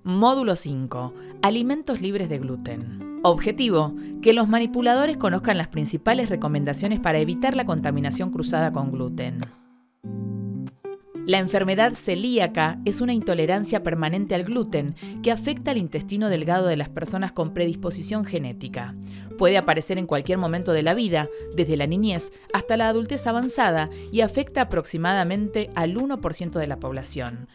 Módulo 5. Alimentos libres de gluten. Objetivo: que los manipuladores conozcan las principales recomendaciones para evitar la contaminación cruzada con gluten. La enfermedad celíaca es una intolerancia permanente al gluten que afecta al intestino delgado de las personas con predisposición genética. Puede aparecer en cualquier momento de la vida, desde la niñez hasta la adultez avanzada, y afecta aproximadamente al 1% de la población.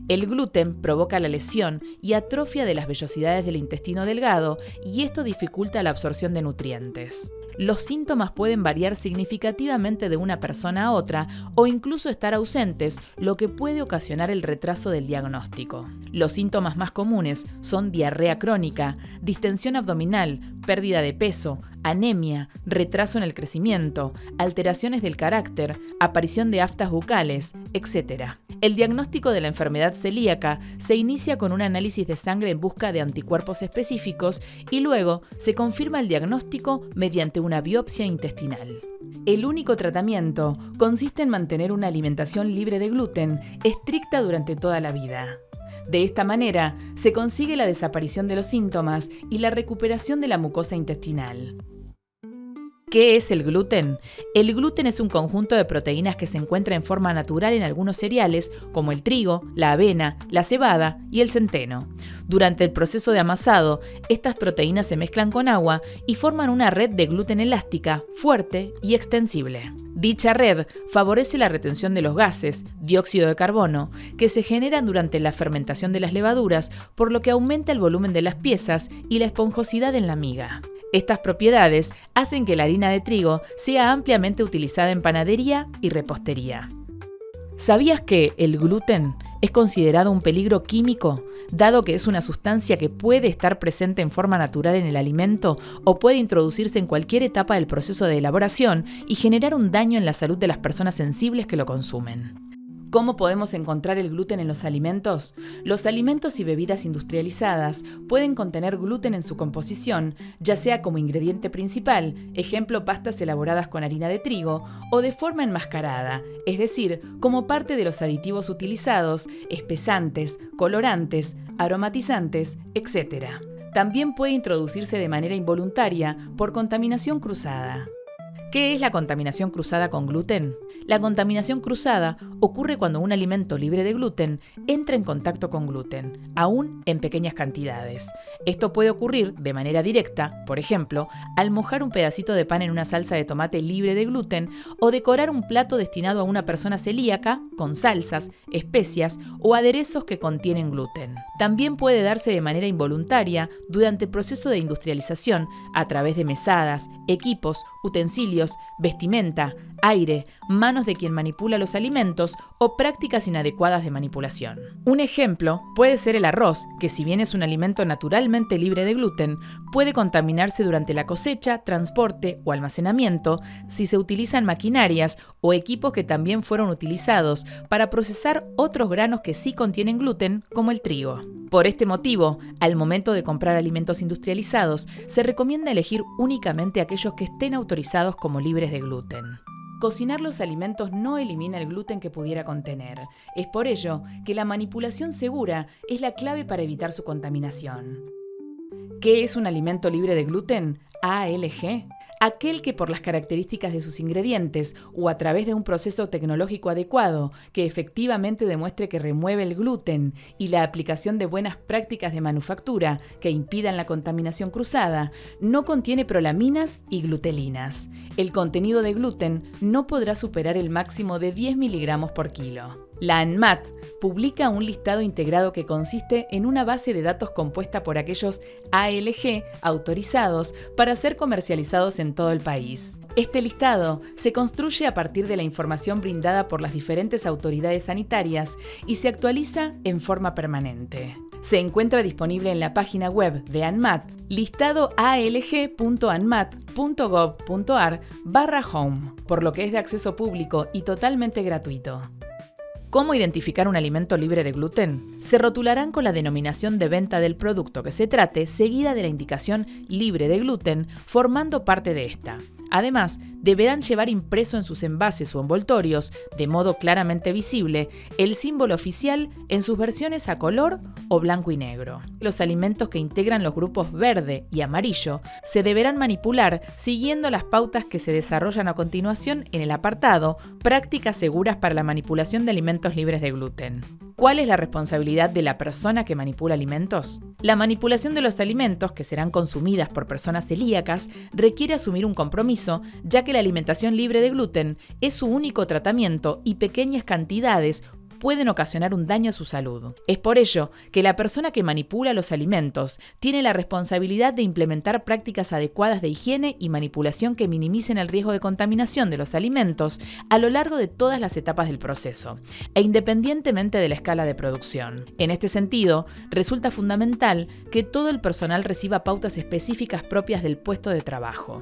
El gluten provoca la lesión y atrofia de las vellosidades del intestino delgado, y esto dificulta la absorción de nutrientes. Los síntomas pueden variar significativamente de una persona a otra o incluso estar ausentes, lo que puede ocasionar el retraso del diagnóstico. Los síntomas más comunes son diarrea crónica, distensión abdominal, pérdida de peso, anemia, retraso en el crecimiento, alteraciones del carácter, aparición de aftas bucales, etc. El diagnóstico de la enfermedad celíaca se inicia con un análisis de sangre en busca de anticuerpos específicos y luego se confirma el diagnóstico mediante una biopsia intestinal. El único tratamiento consiste en mantener una alimentación libre de gluten estricta durante toda la vida. De esta manera, se consigue la desaparición de los síntomas y la recuperación de la mucosa intestinal. ¿Qué es el gluten? El gluten es un conjunto de proteínas que se encuentra en forma natural en algunos cereales, como el trigo, la avena, la cebada y el centeno. Durante el proceso de amasado, estas proteínas se mezclan con agua y forman una red de gluten elástica, fuerte y extensible. Dicha red favorece la retención de los gases, dióxido de carbono, que se generan durante la fermentación de las levaduras, por lo que aumenta el volumen de las piezas y la esponjosidad en la miga. Estas propiedades hacen que la harina de trigo sea ampliamente utilizada en panadería y repostería. ¿Sabías que el gluten es considerado un peligro químico, dado que es una sustancia que puede estar presente en forma natural en el alimento o puede introducirse en cualquier etapa del proceso de elaboración y generar un daño en la salud de las personas sensibles que lo consumen? ¿Cómo podemos encontrar el gluten en los alimentos? Los alimentos y bebidas industrializadas pueden contener gluten en su composición, ya sea como ingrediente principal, ejemplo pastas elaboradas con harina de trigo, o de forma enmascarada, es decir, como parte de los aditivos utilizados, espesantes, colorantes, aromatizantes, etc. También puede introducirse de manera involuntaria por contaminación cruzada. ¿Qué es la contaminación cruzada con gluten? La contaminación cruzada ocurre cuando un alimento libre de gluten entra en contacto con gluten, aún en pequeñas cantidades. Esto puede ocurrir de manera directa, por ejemplo, al mojar un pedacito de pan en una salsa de tomate libre de gluten o decorar un plato destinado a una persona celíaca con salsas, especias o aderezos que contienen gluten. También puede darse de manera involuntaria durante el proceso de industrialización a través de mesadas, equipos, utensilios, vestimenta, aire, manos de quien manipula los alimentos o prácticas inadecuadas de manipulación. Un ejemplo puede ser el arroz, que si bien es un alimento naturalmente libre de gluten, puede contaminarse durante la cosecha, transporte o almacenamiento si se utilizan maquinarias o equipos que también fueron utilizados para procesar otros granos que sí contienen gluten, como el trigo. Por este motivo, al momento de comprar alimentos industrializados, se recomienda elegir únicamente aquellos que estén autorizados como libres de gluten. Cocinar los alimentos no elimina el gluten que pudiera contener. Es por ello que la manipulación segura es la clave para evitar su contaminación. ¿Qué es un alimento libre de gluten? ALG. Aquel que por las características de sus ingredientes o a través de un proceso tecnológico adecuado que efectivamente demuestre que remueve el gluten y la aplicación de buenas prácticas de manufactura que impidan la contaminación cruzada, no contiene prolaminas y glutelinas. El contenido de gluten no podrá superar el máximo de 10 miligramos por kilo. La ANMAT publica un listado integrado que consiste en una base de datos compuesta por aquellos ALG autorizados para ser comercializados en todo el país. Este listado se construye a partir de la información brindada por las diferentes autoridades sanitarias y se actualiza en forma permanente. Se encuentra disponible en la página web de ANMAT, listado alg.anmat.gov.ar/home, por lo que es de acceso público y totalmente gratuito. ¿Cómo identificar un alimento libre de gluten? Se rotularán con la denominación de venta del producto que se trate, seguida de la indicación libre de gluten, formando parte de esta. Además, deberán llevar impreso en sus envases o envoltorios, de modo claramente visible, el símbolo oficial en sus versiones a color o blanco y negro. Los alimentos que integran los grupos verde y amarillo se deberán manipular siguiendo las pautas que se desarrollan a continuación en el apartado Prácticas seguras para la manipulación de alimentos libres de gluten. ¿Cuál es la responsabilidad de la persona que manipula alimentos? La manipulación de los alimentos que serán consumidas por personas celíacas requiere asumir un compromiso, ya que la alimentación libre de gluten es su único tratamiento y pequeñas cantidades pueden ocasionar un daño a su salud. Es por ello que la persona que manipula los alimentos tiene la responsabilidad de implementar prácticas adecuadas de higiene y manipulación que minimicen el riesgo de contaminación de los alimentos a lo largo de todas las etapas del proceso, e independientemente de la escala de producción. En este sentido, resulta fundamental que todo el personal reciba pautas específicas propias del puesto de trabajo.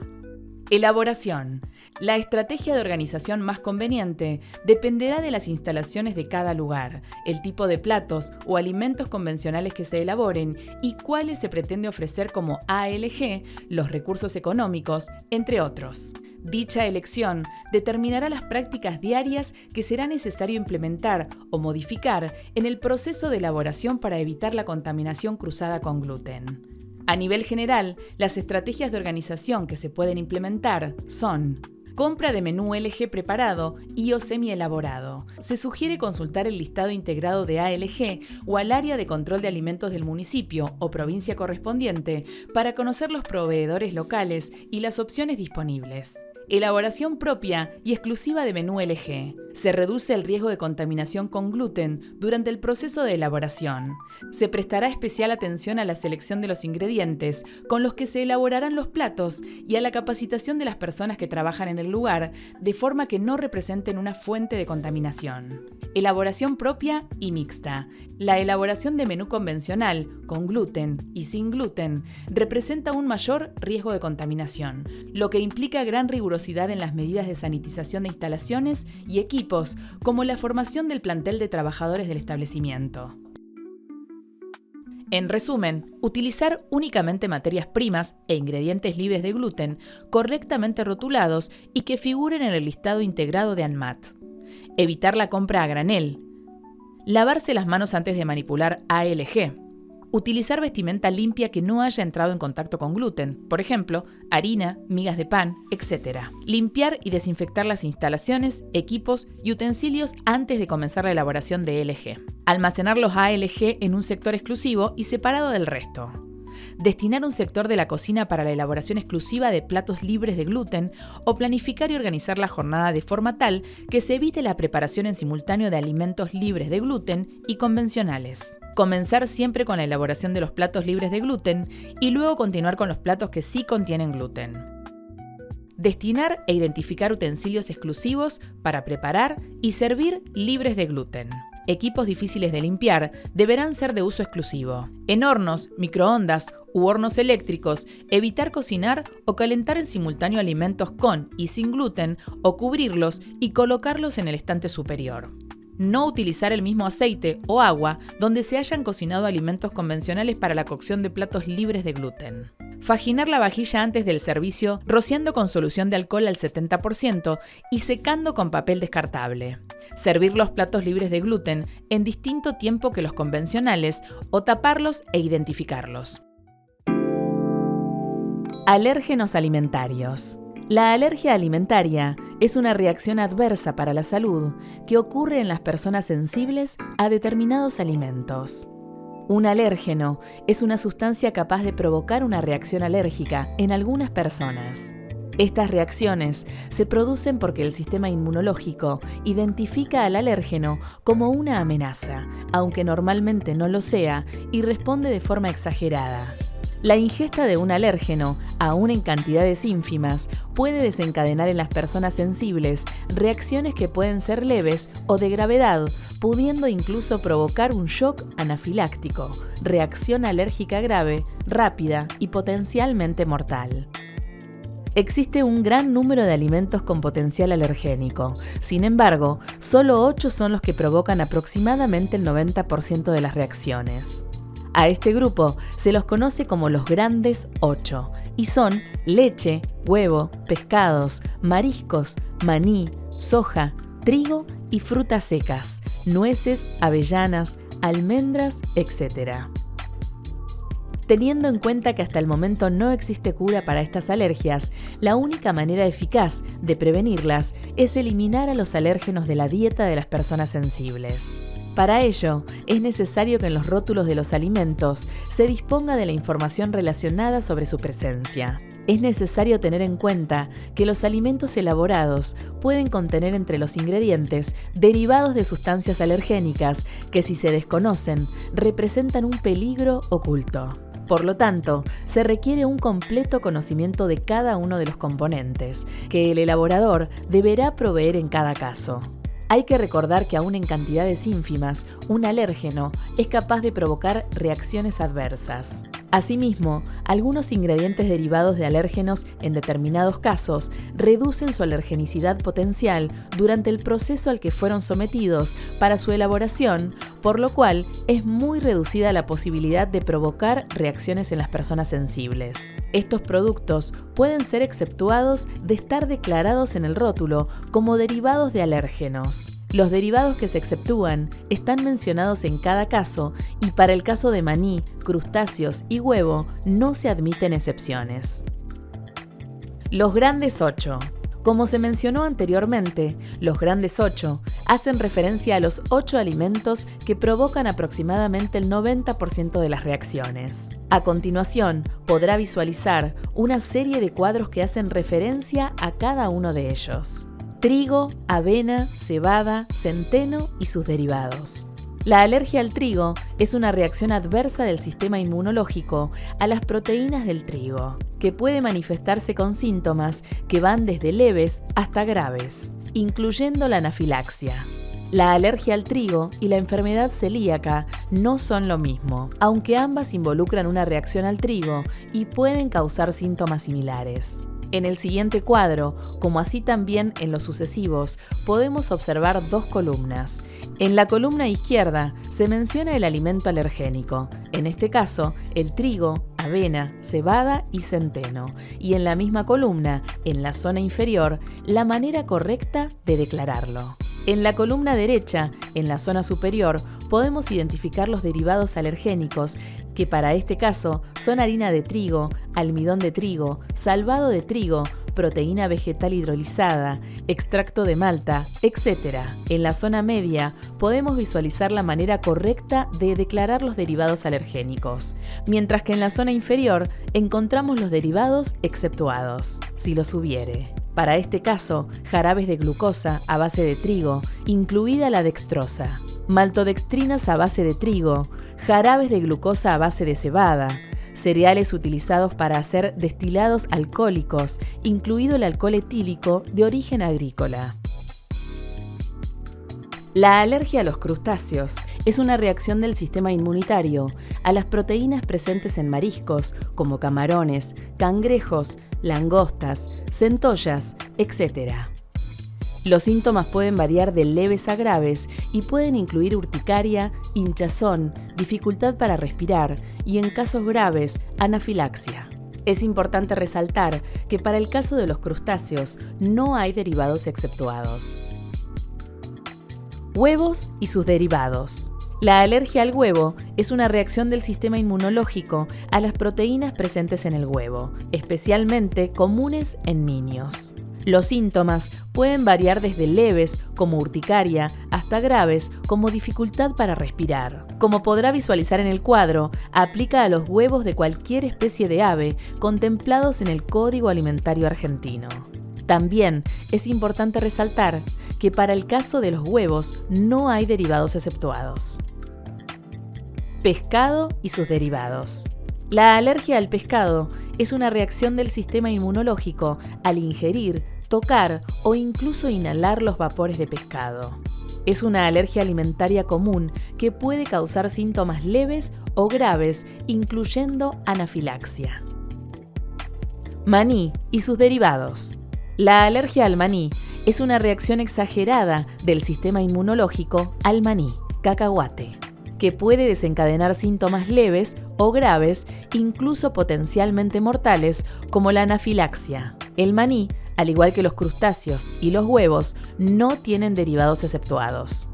Elaboración. La estrategia de organización más conveniente dependerá de las instalaciones de cada lugar, el tipo de platos o alimentos convencionales que se elaboren y cuáles se pretende ofrecer como ALG, los recursos económicos, entre otros. Dicha elección determinará las prácticas diarias que será necesario implementar o modificar en el proceso de elaboración para evitar la contaminación cruzada con gluten. A nivel general, las estrategias de organización que se pueden implementar son: compra de menú LG preparado y o semi-elaborado. Se sugiere consultar el listado integrado de ALG o al área de control de alimentos del municipio o provincia correspondiente para conocer los proveedores locales y las opciones disponibles. Elaboración propia y exclusiva de menú LG. Se reduce el riesgo de contaminación con gluten durante el proceso de elaboración. Se prestará especial atención a la selección de los ingredientes con los que se elaborarán los platos y a la capacitación de las personas que trabajan en el lugar, de forma que no representen una fuente de contaminación. Elaboración propia y mixta. La elaboración de menú convencional, con gluten y sin gluten, representa un mayor riesgo de contaminación, lo que implica gran rigurosidad en las medidas de sanitización de instalaciones y equipos, como la formación del plantel de trabajadores del establecimiento. En resumen, utilizar únicamente materias primas e ingredientes libres de gluten, correctamente rotulados y que figuren en el listado integrado de ANMAT. Evitar la compra a granel. Lavarse las manos antes de manipular ALG. Utilizar vestimenta limpia que no haya entrado en contacto con gluten, por ejemplo, harina, migas de pan, etc. Limpiar y desinfectar las instalaciones, equipos y utensilios antes de comenzar la elaboración de LG. Almacenar los ALG en un sector exclusivo y separado del resto. Destinar un sector de la cocina para la elaboración exclusiva de platos libres de gluten o planificar y organizar la jornada de forma tal que se evite la preparación en simultáneo de alimentos libres de gluten y convencionales. Comenzar siempre con la elaboración de los platos libres de gluten y luego continuar con los platos que sí contienen gluten. Destinar e identificar utensilios exclusivos para preparar y servir libres de gluten. Equipos difíciles de limpiar deberán ser de uso exclusivo. En hornos, microondas u hornos eléctricos, evitar cocinar o calentar en simultáneo alimentos con y sin gluten o cubrirlos y colocarlos en el estante superior. No utilizar el mismo aceite o agua donde se hayan cocinado alimentos convencionales para la cocción de platos libres de gluten. Faginar la vajilla antes del servicio, rociando con solución de alcohol al 70% y secando con papel descartable. Servir los platos libres de gluten en distinto tiempo que los convencionales o taparlos e identificarlos. Alérgenos alimentarios. La alergia alimentaria es una reacción adversa para la salud que ocurre en las personas sensibles a determinados alimentos. Un alérgeno es una sustancia capaz de provocar una reacción alérgica en algunas personas. Estas reacciones se producen porque el sistema inmunológico identifica al alérgeno como una amenaza, aunque normalmente no lo sea, y responde de forma exagerada. La ingesta de un alérgeno, aún en cantidades ínfimas, puede desencadenar en las personas sensibles reacciones que pueden ser leves o de gravedad, pudiendo incluso provocar un shock anafiláctico, reacción alérgica grave, rápida y potencialmente mortal. Existe un gran número de alimentos con potencial alergénico. Sin embargo, solo 8 son los que provocan aproximadamente el 90% de las reacciones. A este grupo se los conoce como los grandes 8 y son leche, huevo, pescados, mariscos, maní, soja, trigo y frutas secas, nueces, avellanas, almendras, etc. Teniendo en cuenta que hasta el momento no existe cura para estas alergias, la única manera eficaz de prevenirlas es eliminar a los alérgenos de la dieta de las personas sensibles. Para ello, es necesario que en los rótulos de los alimentos se disponga de la información relacionada sobre su presencia. Es necesario tener en cuenta que los alimentos elaborados pueden contener entre los ingredientes derivados de sustancias alergénicas que, si se desconocen, representan un peligro oculto. Por lo tanto, se requiere un completo conocimiento de cada uno de los componentes, que el elaborador deberá proveer en cada caso. Hay que recordar que aún en cantidades ínfimas, un alérgeno es capaz de provocar reacciones adversas. Asimismo, algunos ingredientes derivados de alérgenos en determinados casos reducen su alergenicidad potencial durante el proceso al que fueron sometidos para su elaboración, por lo cual es muy reducida la posibilidad de provocar reacciones en las personas sensibles. Estos productos pueden ser exceptuados de estar declarados en el rótulo como derivados de alérgenos. Los derivados que se exceptúan están mencionados en cada caso y para el caso de maní, crustáceos y huevo no se admiten excepciones. Los grandes 8. Como se mencionó anteriormente, los grandes 8 hacen referencia a los 8 alimentos que provocan aproximadamente el 90% de las reacciones. A continuación, podrá visualizar una serie de cuadros que hacen referencia a cada uno de ellos: trigo, avena, cebada, centeno y sus derivados. La alergia al trigo es una reacción adversa del sistema inmunológico a las proteínas del trigo, que puede manifestarse con síntomas que van desde leves hasta graves, incluyendo la anafilaxia. La alergia al trigo y la enfermedad celíaca no son lo mismo, aunque ambas involucran una reacción al trigo y pueden causar síntomas similares. En el siguiente cuadro, como así también en los sucesivos, podemos observar dos columnas. En la columna izquierda se menciona el alimento alergénico, en este caso el trigo, avena, cebada y centeno, y en la misma columna, en la zona inferior, la manera correcta de declararlo. En la columna derecha, en la zona superior, podemos identificar los derivados alergénicos, que para este caso son harina de trigo, almidón de trigo, salvado de trigo, proteína vegetal hidrolizada, extracto de malta, etc. En la zona media podemos visualizar la manera correcta de declarar los derivados alergénicos, mientras que en la zona inferior encontramos los derivados exceptuados, si los hubiere. Para este caso, jarabes de glucosa a base de trigo, incluida la dextrosa, maltodextrinas a base de trigo, jarabes de glucosa a base de cebada, cereales utilizados para hacer destilados alcohólicos, incluido el alcohol etílico de origen agrícola. La alergia a los crustáceos es una reacción del sistema inmunitario a las proteínas presentes en mariscos como camarones, cangrejos, langostas, centollas, etc. Los síntomas pueden variar de leves a graves y pueden incluir urticaria, hinchazón, dificultad para respirar y, en casos graves, anafilaxia. Es importante resaltar que para el caso de los crustáceos no hay derivados exceptuados. Huevos y sus derivados. La alergia al huevo es una reacción del sistema inmunológico a las proteínas presentes en el huevo, especialmente comunes en niños. Los síntomas pueden variar desde leves, como urticaria, hasta graves, como dificultad para respirar. Como podrá visualizar en el cuadro, aplica a los huevos de cualquier especie de ave contemplados en el Código Alimentario Argentino. También es importante resaltar que para el caso de los huevos no hay derivados exceptuados. Pescado y sus derivados. La alergia al pescado es una reacción del sistema inmunológico al ingerir, tocar o incluso inhalar los vapores de pescado. Es una alergia alimentaria común que puede causar síntomas leves o graves, incluyendo anafilaxia. Maní y sus derivados. La alergia al maní es una reacción exagerada del sistema inmunológico al maní, cacahuate. que puede desencadenar síntomas leves o graves, incluso potencialmente mortales, como la anafilaxia. El maní, al igual que los crustáceos y los huevos, no tienen derivados exceptuados.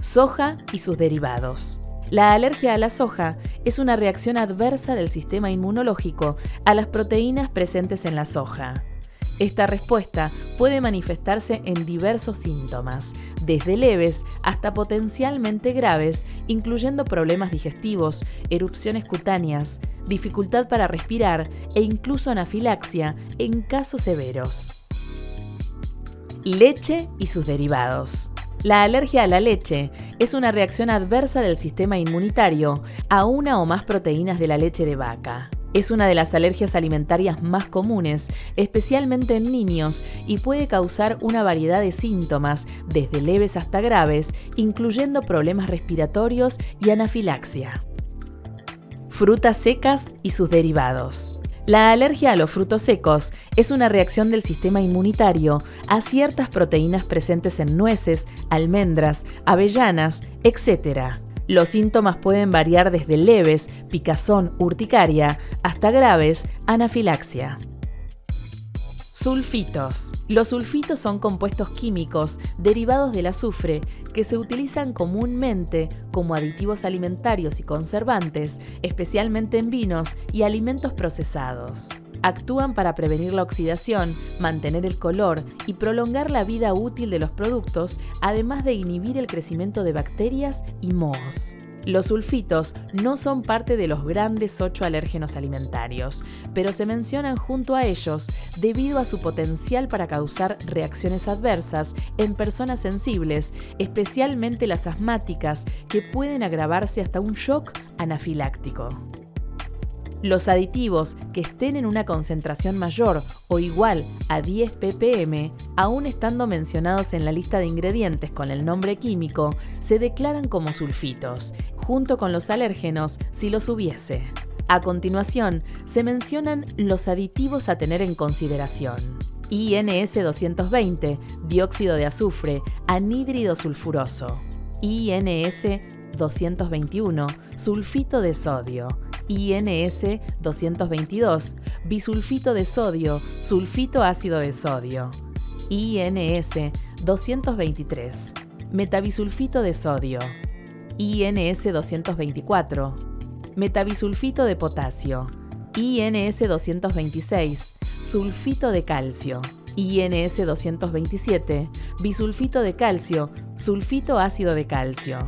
Soja y sus derivados. La alergia a la soja es una reacción adversa del sistema inmunológico a las proteínas presentes en la soja. Esta respuesta puede manifestarse en diversos síntomas, desde leves hasta potencialmente graves, incluyendo problemas digestivos, erupciones cutáneas, dificultad para respirar e incluso anafilaxia en casos severos. Leche y sus derivados. La alergia a la leche es una reacción adversa del sistema inmunitario a una o más proteínas de la leche de vaca. Es una de las alergias alimentarias más comunes, especialmente en niños, y puede causar una variedad de síntomas, desde leves hasta graves, incluyendo problemas respiratorios y anafilaxia. Frutas secas y sus derivados. La alergia a los frutos secos es una reacción del sistema inmunitario a ciertas proteínas presentes en nueces, almendras, avellanas, etc. Los síntomas pueden variar desde leves, picazón, urticaria, hasta graves, anafilaxia. Sulfitos. Los sulfitos son compuestos químicos derivados del azufre que se utilizan comúnmente como aditivos alimentarios y conservantes, especialmente en vinos y alimentos procesados. Actúan para prevenir la oxidación, mantener el color y prolongar la vida útil de los productos, además de inhibir el crecimiento de bacterias y mohos. Los sulfitos no son parte de los grandes 8 alérgenos alimentarios, pero se mencionan junto a ellos debido a su potencial para causar reacciones adversas en personas sensibles, especialmente las asmáticas, que pueden agravarse hasta un shock anafiláctico. Los aditivos que estén en una concentración mayor o igual a 10 ppm, aún estando mencionados en la lista de ingredientes con el nombre químico, se declaran como sulfitos, junto con los alérgenos si los hubiese. A continuación, se mencionan los aditivos a tener en consideración. INS 220, dióxido de azufre, anhídrido sulfuroso. INS 221, sulfito de sodio. INS 222, bisulfito de sodio, sulfito ácido de sodio. INS 223, metabisulfito de sodio. INS 224, metabisulfito de potasio. INS 226, sulfito de calcio. INS 227, bisulfito de calcio, sulfito ácido de calcio.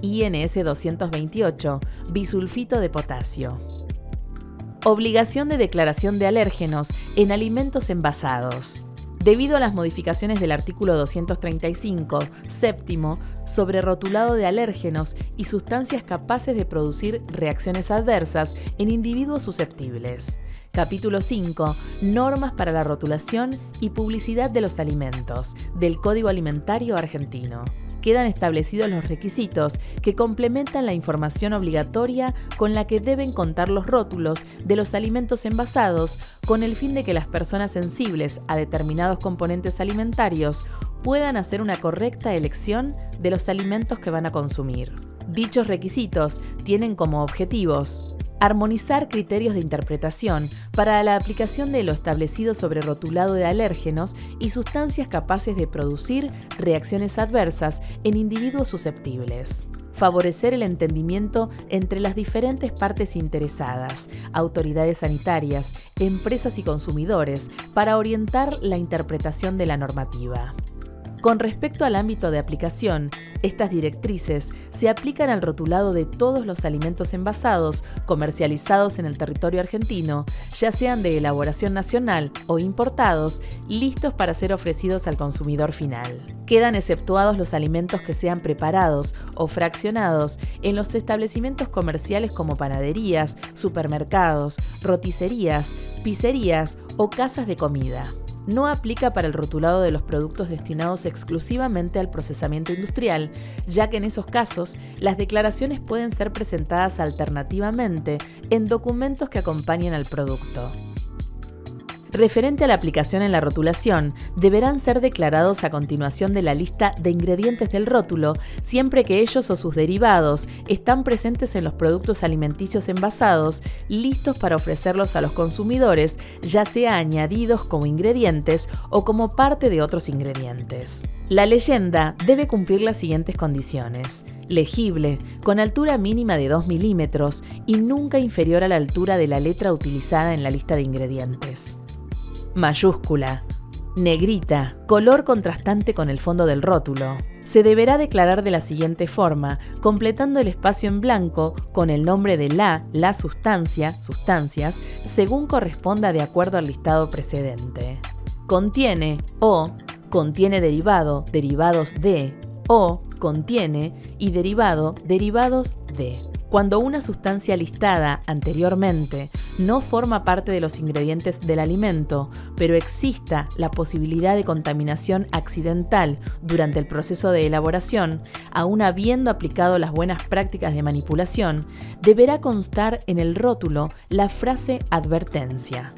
INS 228, bisulfito de potasio. Obligación de declaración de alérgenos en alimentos envasados. Debido a las modificaciones del artículo 235, séptimo, sobre rotulado de alérgenos y sustancias capaces de producir reacciones adversas en individuos susceptibles. Capítulo 5. Normas para la rotulación y publicidad de los alimentos, del Código Alimentario Argentino. Quedan establecidos los requisitos que complementan la información obligatoria con la que deben contar los rótulos de los alimentos envasados, con el fin de que las personas sensibles a determinados componentes alimentarios puedan hacer una correcta elección de los alimentos que van a consumir. Dichos requisitos tienen como objetivos: armonizar criterios de interpretación para la aplicación de lo establecido sobre rotulado de alérgenos y sustancias capaces de producir reacciones adversas en individuos susceptibles. Favorecer el entendimiento entre las diferentes partes interesadas, autoridades sanitarias, empresas y consumidores, para orientar la interpretación de la normativa. Con respecto al ámbito de aplicación, estas directrices se aplican al rotulado de todos los alimentos envasados comercializados en el territorio argentino, ya sean de elaboración nacional o importados, listos para ser ofrecidos al consumidor final. Quedan exceptuados los alimentos que sean preparados o fraccionados en los establecimientos comerciales como panaderías, supermercados, roticerías, pizzerías o casas de comida. No aplica para el rotulado de los productos destinados exclusivamente al procesamiento industrial, ya que en esos casos las declaraciones pueden ser presentadas alternativamente en documentos que acompañen al producto. Referente a la aplicación en la rotulación, deberán ser declarados a continuación de la lista de ingredientes del rótulo, siempre que ellos o sus derivados están presentes en los productos alimenticios envasados, listos para ofrecerlos a los consumidores, ya sea añadidos como ingredientes o como parte de otros ingredientes. La leyenda debe cumplir las siguientes condiciones: legible, con altura mínima de 2 milímetros y nunca inferior a la altura de la letra utilizada en la lista de ingredientes. Mayúscula, negrita, color contrastante con el fondo del rótulo. Se deberá declarar de la siguiente forma, completando el espacio en blanco con el nombre de la sustancia, sustancias, según corresponda de acuerdo al listado precedente. Contiene o contiene derivado, derivados de, o contiene y derivado, derivados de. Cuando una sustancia listada anteriormente no forma parte de los ingredientes del alimento, pero exista la posibilidad de contaminación accidental durante el proceso de elaboración, aún habiendo aplicado las buenas prácticas de manipulación, deberá constar en el rótulo la frase advertencia.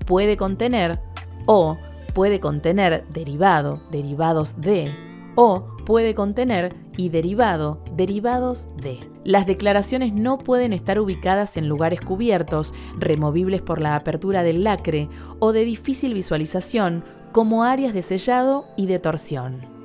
Puede contener o puede contener derivado, derivados de, o puede contener y derivado, derivados de. Las declaraciones no pueden estar ubicadas en lugares cubiertos, removibles por la apertura del lacre o de difícil visualización, como áreas de sellado y de torsión.